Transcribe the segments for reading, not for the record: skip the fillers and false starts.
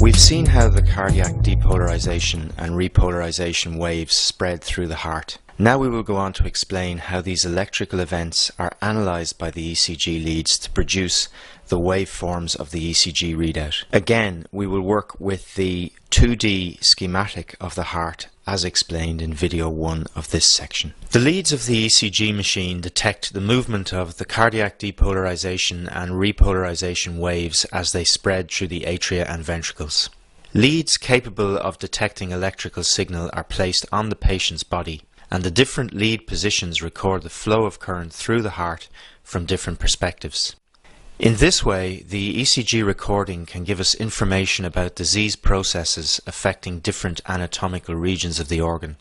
We've seen how the cardiac depolarization and repolarization waves spread through the heart. Now we will go on to explain how these electrical events are analysed by the ECG leads to produce the waveforms of the ECG readout. Again, we will work with the 2D schematic of the heart as explained in video 1 of this section. The leads of the ECG machine detect the movement of the cardiac depolarization and repolarization waves as they spread through the atria and ventricles. Leads capable of detecting electrical signal are placed on the patient's body, and the different lead positions record the flow of current through the heart from different perspectives. In this way, the ECG recording can give us information about disease processes affecting different anatomical regions of the organ.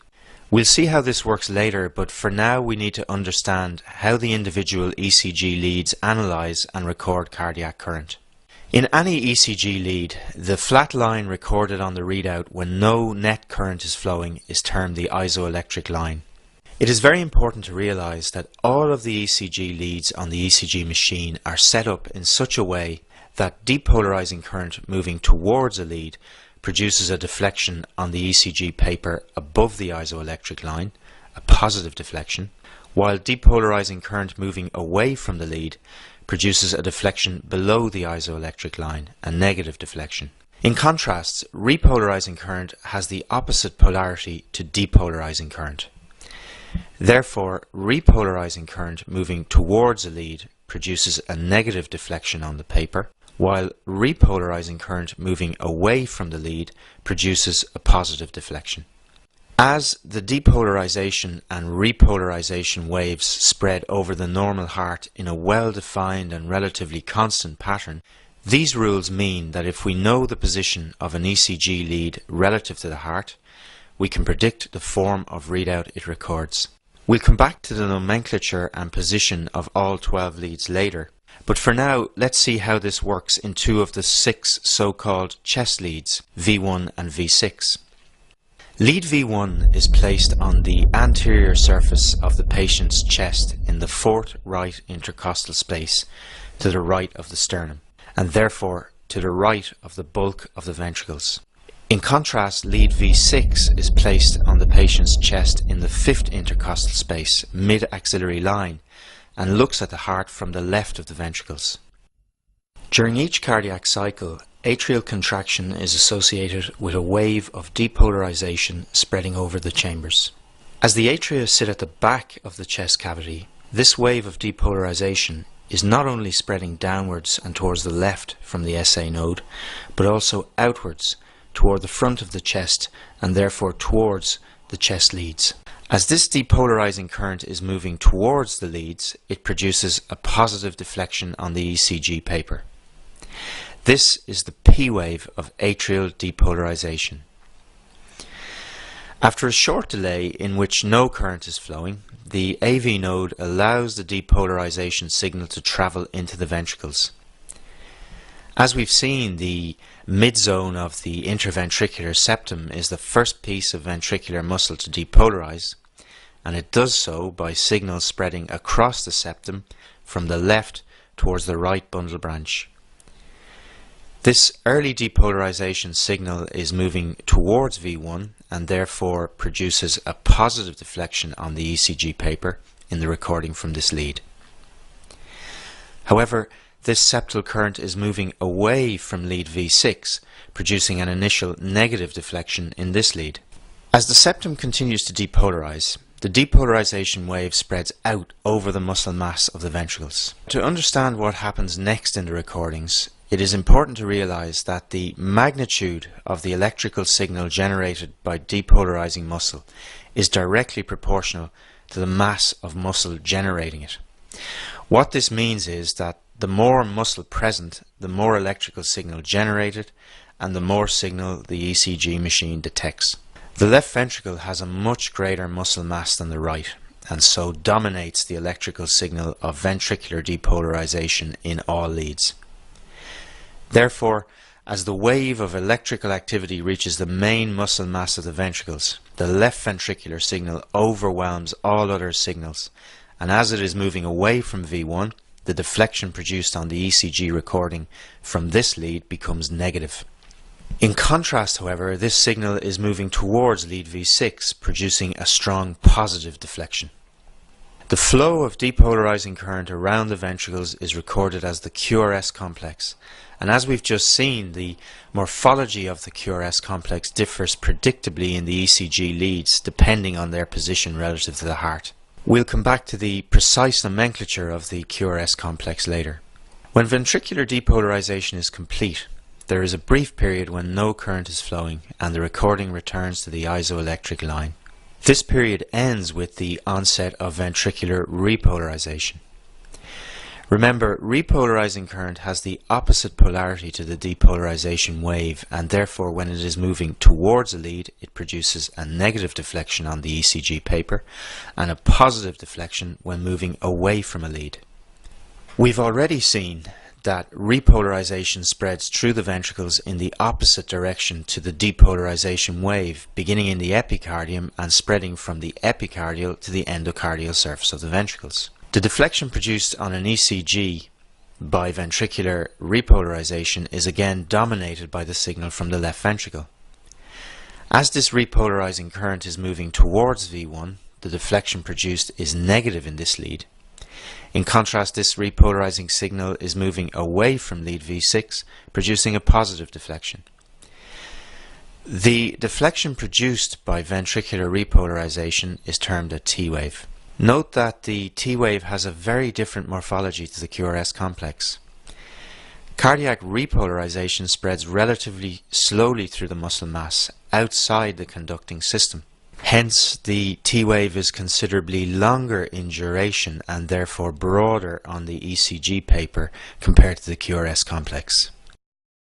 We'll see how this works later, but for now we need to understand how the individual ECG leads analyze and record cardiac current. In any ECG lead, the flat line recorded on the readout when no net current is flowing is termed the isoelectric line. It is very important to realize that all of the ECG leads on the ECG machine are set up in such a way that depolarizing current moving towards a lead produces a deflection on the ECG paper above the isoelectric line, a positive deflection, while depolarizing current moving away from the lead produces a deflection below the isoelectric line, a negative deflection. In contrast, repolarizing current has the opposite polarity to depolarizing current. Therefore, repolarizing current moving towards a lead produces a negative deflection on the paper, while repolarizing current moving away from the lead produces a positive deflection. As the depolarization and repolarization waves spread over the normal heart in a well-defined and relatively constant pattern, these rules mean that if we know the position of an ECG lead relative to the heart, we can predict the form of readout it records. We'll come back to the nomenclature and position of all 12 leads later, but for now let's see how this works in two of the 6 so-called chest leads, V1 and V6. Lead V1 is placed on the anterior surface of the patient's chest in the 4th right intercostal space to the right of the sternum, and therefore to the right of the bulk of the ventricles. In contrast, lead V6 is placed on the patient's chest in the 5th intercostal space, mid-axillary line, and looks at the heart from the left of the ventricles. During each cardiac cycle, atrial contraction is associated with a wave of depolarization spreading over the chambers. As the atria sit at the back of the chest cavity, this wave of depolarization is not only spreading downwards and towards the left from the SA node, but also outwards toward the front of the chest and therefore towards the chest leads. As this depolarizing current is moving towards the leads, it produces a positive deflection on the ECG paper. This is the P wave of atrial depolarization. After a short delay in which no current is flowing, the AV node allows the depolarization signal to travel into the ventricles. As we've seen, the mid-zone of the interventricular septum is the first piece of ventricular muscle to depolarize, and it does so by signals spreading across the septum from the left towards the right bundle branch. This early depolarization signal is moving towards V1 and therefore produces a positive deflection on the ECG paper in the recording from this lead. However, this septal current is moving away from lead V6, producing an initial negative deflection in this lead. As the septum continues to depolarize, the depolarization wave spreads out over the muscle mass of the ventricles. To understand what happens next in the recordings, it is important to realize that the magnitude of the electrical signal generated by depolarizing muscle is directly proportional to the mass of muscle generating it. What this means is that the more muscle present, the more electrical signal generated, and the more signal the ECG machine detects. The left ventricle has a much greater muscle mass than the right, and so dominates the electrical signal of ventricular depolarization in all leads. Therefore, as the wave of electrical activity reaches the main muscle mass of the ventricles, the left ventricular signal overwhelms all other signals, and as it is moving away from V1, the deflection produced on the ECG recording from this lead becomes negative. In contrast, however, this signal is moving towards lead V6, producing a strong positive deflection. The flow of depolarizing current around the ventricles is recorded as the QRS complex, and as we've just seen, the morphology of the QRS complex differs predictably in the ECG leads depending on their position relative to the heart. We'll come back to the precise nomenclature of the QRS complex later. When ventricular depolarization is complete, there is a brief period when no current is flowing and the recording returns to the isoelectric line. This period ends with the onset of ventricular repolarization. Remember, repolarizing current has the opposite polarity to the depolarization wave, and therefore when it is moving towards a lead, it produces a negative deflection on the ECG paper and a positive deflection when moving away from a lead. We've already seen that repolarization spreads through the ventricles in the opposite direction to the depolarization wave, beginning in the epicardium and spreading from the epicardial to the endocardial surface of the ventricles. The deflection produced on an ECG by ventricular repolarization is again dominated by the signal from the left ventricle. As this repolarizing current is moving towards V1, the deflection produced is negative in this lead. In contrast, this repolarizing signal is moving away from lead V6, producing a positive deflection. The deflection produced by ventricular repolarization is termed a T wave. Note that the T wave has a very different morphology to the QRS complex. Cardiac repolarization spreads relatively slowly through the muscle mass outside the conducting system. Hence, the T wave is considerably longer in duration and therefore broader on the ECG paper compared to the QRS complex.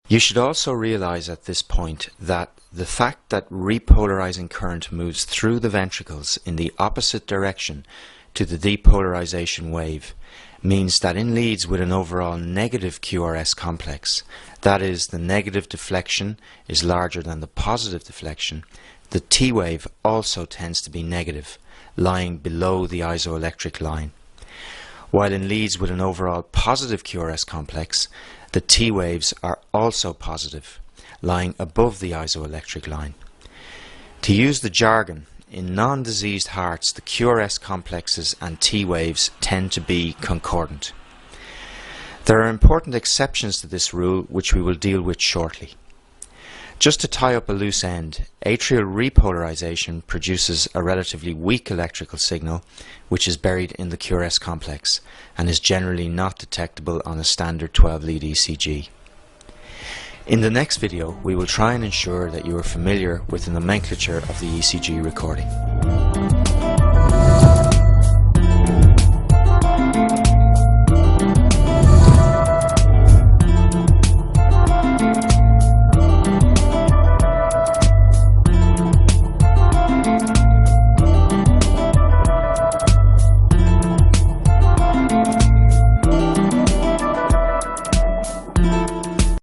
You should also realize at this point that the fact that repolarizing current moves through the ventricles in the opposite direction to the depolarization wave means that in leads with an overall negative QRS complex, that is, the negative deflection is larger than the positive deflection, the T wave also tends to be negative, lying below the isoelectric line. While in leads with an overall positive QRS complex, the T waves are also positive, lying above the isoelectric line. To use the jargon, in non-diseased hearts, the QRS complexes and T waves tend to be concordant. There are important exceptions to this rule, which we will deal with shortly. Just to tie up a loose end, atrial repolarization produces a relatively weak electrical signal which is buried in the QRS complex and is generally not detectable on a standard 12-lead ECG. In the next video, we will try and ensure that you are familiar with the nomenclature of the ECG recording.